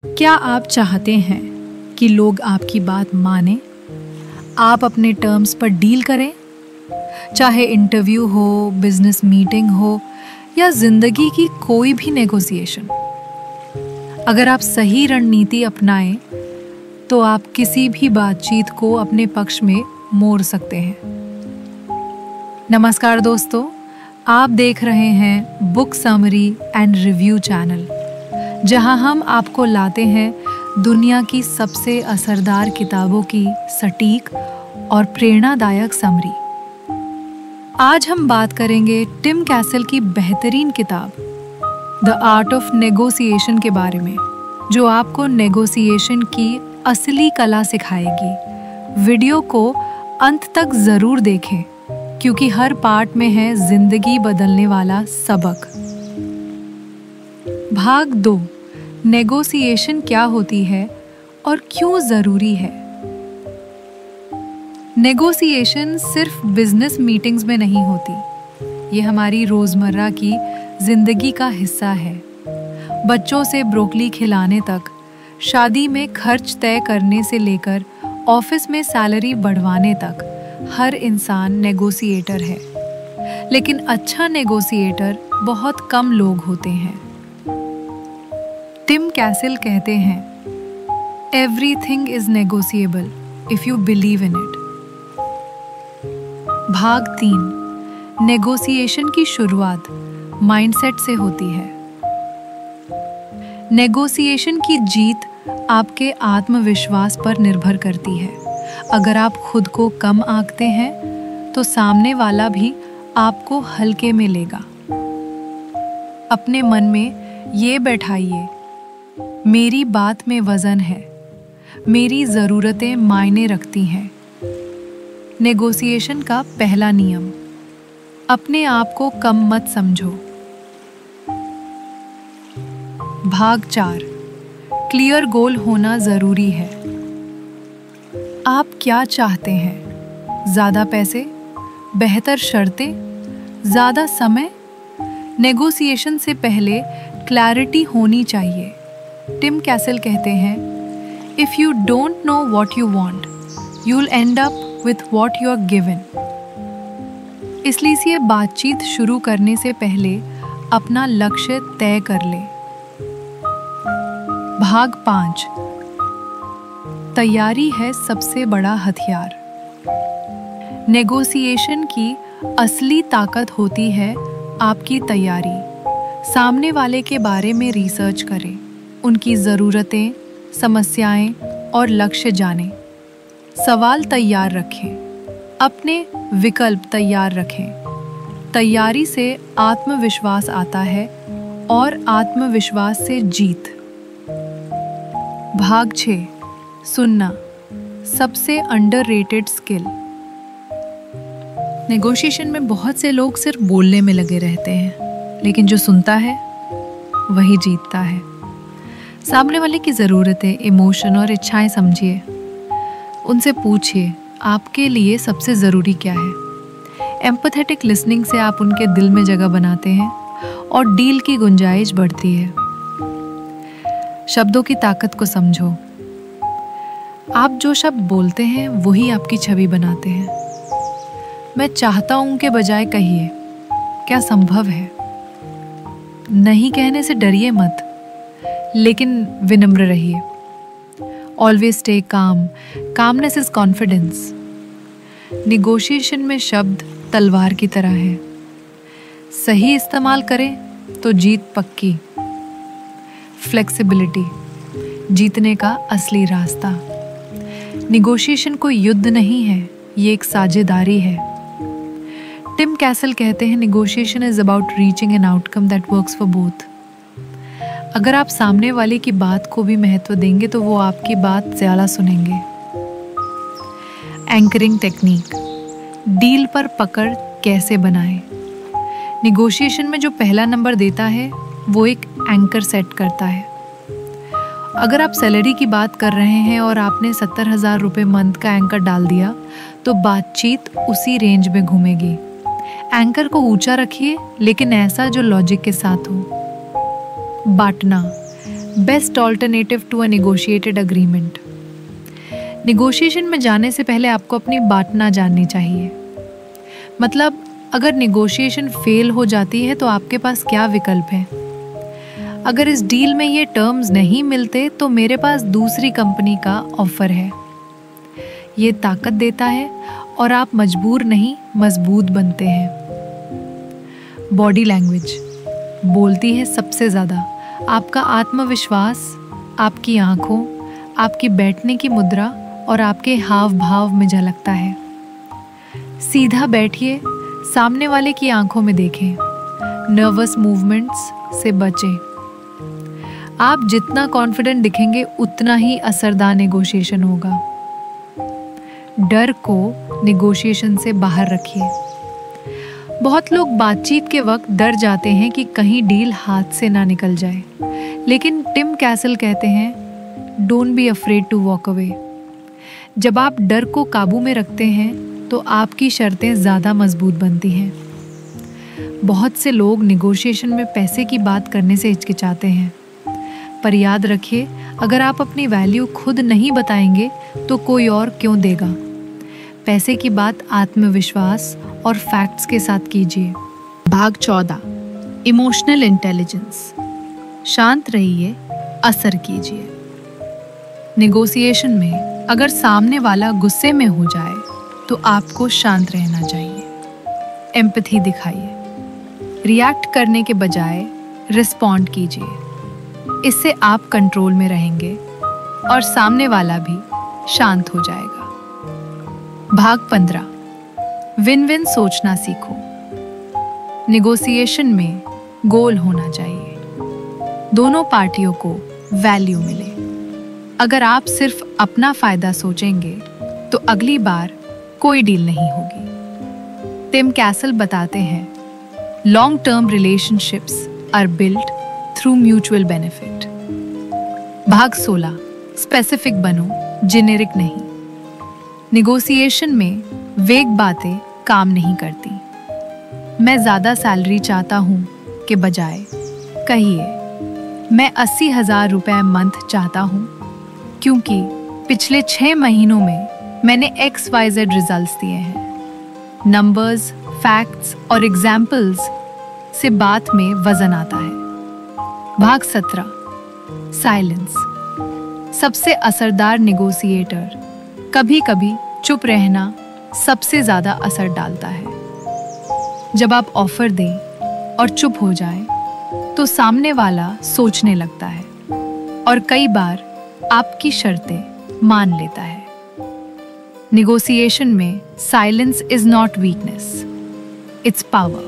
क्या आप चाहते हैं कि लोग आपकी बात माने, आप अपने टर्म्स पर डील करें? चाहे इंटरव्यू हो, बिजनेस मीटिंग हो या जिंदगी की कोई भी नेगोशिएशन। अगर आप सही रणनीति अपनाएं, तो आप किसी भी बातचीत को अपने पक्ष में मोड़ सकते हैं। नमस्कार दोस्तों, आप देख रहे हैं book summary and review channel, जहां हम आपको लाते हैं दुनिया की सबसे असरदार किताबों की सटीक और प्रेरणादायक समरी। आज हम बात करेंगे टिम कैसल की बेहतरीन किताब द आर्ट ऑफ नेगोशिएशन के बारे में, जो आपको नेगोशिएशन की असली कला सिखाएगी। वीडियो को अंत तक जरूर देखें, क्योंकि हर पार्ट में है जिंदगी बदलने वाला सबक। भाग 2, नेगोशिएशन क्या होती है और क्यों जरूरी है। नेगोशिएशन सिर्फ बिजनेस मीटिंग्स में नहीं होती, ये हमारी रोजमर्रा की जिंदगी का हिस्सा है। बच्चों से ब्रोकली खिलाने तक, शादी में खर्च तय करने से लेकर ऑफिस में सैलरी बढ़वाने तक, हर इंसान नेगोशिएटर है। लेकिन अच्छा नेगोशिएटर बहुत कम लोग होते हैं। टिम कैसल कहते हैं, everything is negotiable if you believe in it. भाग 3, नेगोशिएशन की शुरुआत माइंडसेट से होती है। नेगोशिएशन की जीत आपके आत्मविश्वास पर निर्भर करती है। अगर आप खुद को कम आंकते हैं, तो सामने वाला भी आपको हल्के में लेगा। अपने मन में ये बैठाइए, मेरी बात में वजन है, मेरी ज़रूरतें मायने रखती हैं। नेगोशिएशन का पहला नियम, अपने आप को कम मत समझो। भाग 4, क्लियर गोल होना ज़रूरी है। आप क्या चाहते हैं? ज़्यादा पैसे, बेहतर शर्तें, ज़्यादा समय? नेगोशिएशन से पहले क्लैरिटी होनी चाहिए। टिम कैसल कहते हैं, if you don't know what you want, you will end up with what you are given. इसलिए बातचीत शुरू करने से पहले अपना लक्ष्य तय कर ले। भाग 5, तैयारी है सबसे बड़ा हथियार। नेगोशिएशन की असली ताकत होती है आपकी तैयारी। सामने वाले के बारे में रिसर्च करें, उनकी ज़रूरतें, समस्याएं और लक्ष्य जानें। सवाल तैयार रखें, अपने विकल्प तैयार रखें। तैयारी से आत्मविश्वास आता है और आत्मविश्वास से जीत। भाग 6, सुनना, सबसे अंडररेटेड स्किल। नेगोशिएशन में बहुत से लोग सिर्फ बोलने में लगे रहते हैं, लेकिन जो सुनता है वही जीतता है। सामने वाले की ज़रूरतें, इमोशन और इच्छाएं समझिए। उनसे पूछिए, आपके लिए सबसे ज़रूरी क्या है। एम्पैथेटिक लिसनिंग से आप उनके दिल में जगह बनाते हैं और डील की गुंजाइश बढ़ती है। शब्दों की ताकत को समझो। आप जो शब्द बोलते हैं वही आपकी छवि बनाते हैं। मैं चाहता हूं के बजाय कहिए, क्या संभव है? नहीं कहने से डरिए मत, लेकिन विनम्र रहिए। Always stay calm, calmness is confidence. Negotiation में शब्द तलवार की तरह है, सही इस्तेमाल करें तो जीत पक्की। फ्लेक्सिबिलिटी, जीतने का असली रास्ता। निगोशिएशन कोई युद्ध नहीं है, ये एक साझेदारी है। टिम कैसल कहते हैं, negotiation is about reaching an outcome that works for both. अगर आप सामने वाले की बात को भी महत्व देंगे, तो वो आपकी बात ज़्यादा सुनेंगे। एंकरिंग टेक्निक, डील पर पकड़ कैसे बनाएं। निगोशिएशन में जो पहला नंबर देता है, वो एक एंकर सेट करता है। अगर आप सैलरी की बात कर रहे हैं और आपने 70,000 रुपये मंथ का एंकर डाल दिया, तो बातचीत उसी रेंज में घूमेगी। एंकर को ऊंचा रखिए, लेकिन ऐसा जो लॉजिक के साथ हो। बांटना, best alternative to a negotiated agreement. Negotiation में जाने से पहले आपको अपनी बात ना जाननी चाहिए। मतलब अगर नेगोशिएशन फेल हो जाती है तो आपके पास क्या विकल्प है। अगर इस डील में ये टर्म्स नहीं मिलते तो मेरे पास दूसरी कंपनी का ऑफर है। ये ताकत देता है और आप मजबूर नहीं, मजबूत बनते हैं। बॉडी लैंग्वेज बोलती है सबसे ज़्यादा। आपका आत्मविश्वास, आपकी आंखों, आपकी बैठने की मुद्रा और आपके हाव भाव में झलकता है। सीधा बैठिए, सामने वाले की आंखों में देखें, नर्वस मूवमेंट्स से बचें। आप जितना कॉन्फिडेंट दिखेंगे उतना ही असरदार नेगोशिएशन होगा। डर को नेगोशिएशन से बाहर रखिए। बहुत लोग बातचीत के वक्त डर जाते हैं कि कहीं डील हाथ से ना निकल जाए, लेकिन टिम कैसल कहते हैं don't be afraid to walk away. जब आप डर को काबू में रखते हैं तो आपकी शर्तें ज़्यादा मजबूत बनती हैं। बहुत से लोग नेगोशिएशन में पैसे की बात करने से हिचकिचाते हैं, पर याद रखिए अगर आप अपनी वैल्यू खुद नहीं बताएंगे तो कोई और क्यों देगा। पैसे की बात आत्मविश्वास और फैक्ट्स के साथ कीजिए। भाग 14, इमोशनल इंटेलिजेंस। शांत रहिए, असर कीजिए। नेगोशिएशन में अगर सामने वाला गुस्से में हो जाए तो आपको शांत रहना चाहिए। एम्पैथी दिखाइए। रिएक्ट करने के बजाय रिस्पॉन्ड कीजिए। इससे आप कंट्रोल में रहेंगे और सामने वाला भी शांत हो जाएगा। भाग 15, विन विन सोचना सीखो। नेगोशिएशन में गोल होना चाहिए, दोनों पार्टियों को वैल्यू मिले। अगर आप सिर्फ अपना फायदा सोचेंगे तो अगली बार कोई डील नहीं होगी। टिम कैसल बताते हैं long term relationships are built through mutual benefit. भाग 16, स्पेसिफिक बनो, जेनेरिक नहीं। नेगोशिएशन में वेग बातें काम नहीं करती। मैं ज़्यादा सैलरी चाहता हूँ के बजाय कहिए मैं 80,000 रुपये मंथ चाहता हूँ क्योंकि पिछले 6 महीनों में मैंने XYZ रिजल्ट्स दिए हैं। नंबर्स, फैक्ट्स और एग्जाम्पल्स से बात में वजन आता है। भाग 17, साइलेंस। सबसे असरदार नेगोशिएटर कभी कभी चुप रहना सबसे ज्यादा असर डालता है। जब आप ऑफर दें और चुप हो जाए तो सामने वाला सोचने लगता है और कई बार आपकी शर्तें मान लेता है। नेगोशिएशन में silence is not weakness, it's power.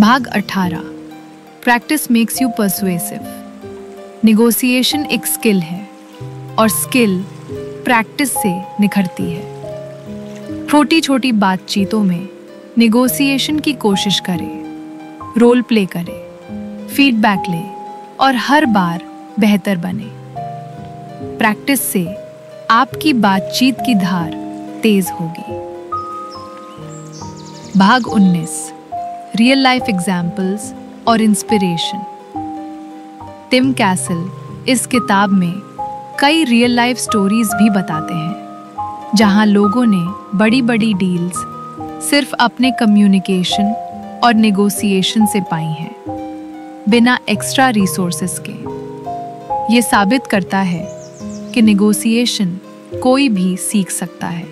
भाग 18, practice makes you persuasive. Negotiation एक स्किल है और स्किल प्रैक्टिस से निखरती है। छोटी छोटी बातचीतों में नेगोशिएशन की कोशिश करें, रोल प्ले करें, फीडबैक लें और हर बार बेहतर बने। प्रैक्टिस से आपकी बातचीत की धार तेज होगी। भाग 19, रियल लाइफ एग्जाम्पल्स और इंस्पिरेशन। टिम कैसल इस किताब में कई रियल लाइफ स्टोरीज भी बताते हैं जहां लोगों ने बड़ी बड़ी डील्स सिर्फ अपने कम्युनिकेशन और नेगोशिएशन से पाई हैं, बिना एक्स्ट्रा रिसोर्सेस के। ये साबित करता है कि नेगोशिएशन कोई भी सीख सकता है।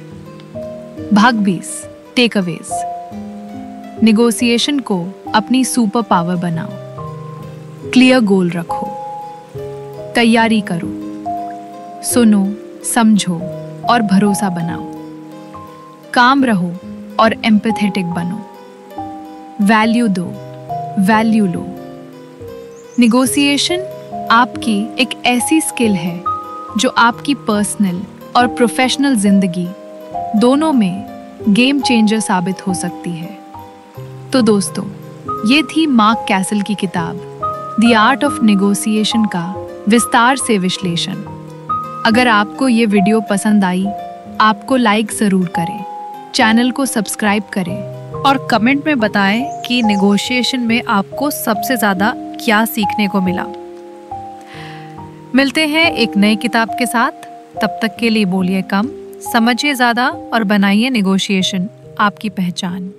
भाग 20, टेकअवेज। नेगोशिएशन को अपनी सुपर पावर बनाओ। क्लियर गोल रखो, तैयारी करो, सुनो, समझो और भरोसा बनाओ। काम रहो और एम्पैथेटिक बनो। वैल्यू दो, वैल्यू लो। नेगोशिएशन आपकी एक ऐसी स्किल है जो आपकी पर्सनल और प्रोफेशनल जिंदगी दोनों में गेम चेंजर साबित हो सकती है। तो दोस्तों, ये थी मार्क कैसल की किताब द आर्ट ऑफ नेगोशिएशन का विस्तार से विश्लेषण। अगर आपको ये वीडियो पसंद आई, आपको लाइक ज़रूर करें, चैनल को सब्सक्राइब करें और कमेंट में बताएं कि नेगोशिएशन में आपको सबसे ज़्यादा क्या सीखने को मिला। मिलते हैं एक नई किताब के साथ। तब तक के लिए बोलिए कम, समझिए ज्यादा और बनाइए नेगोशिएशन आपकी पहचान।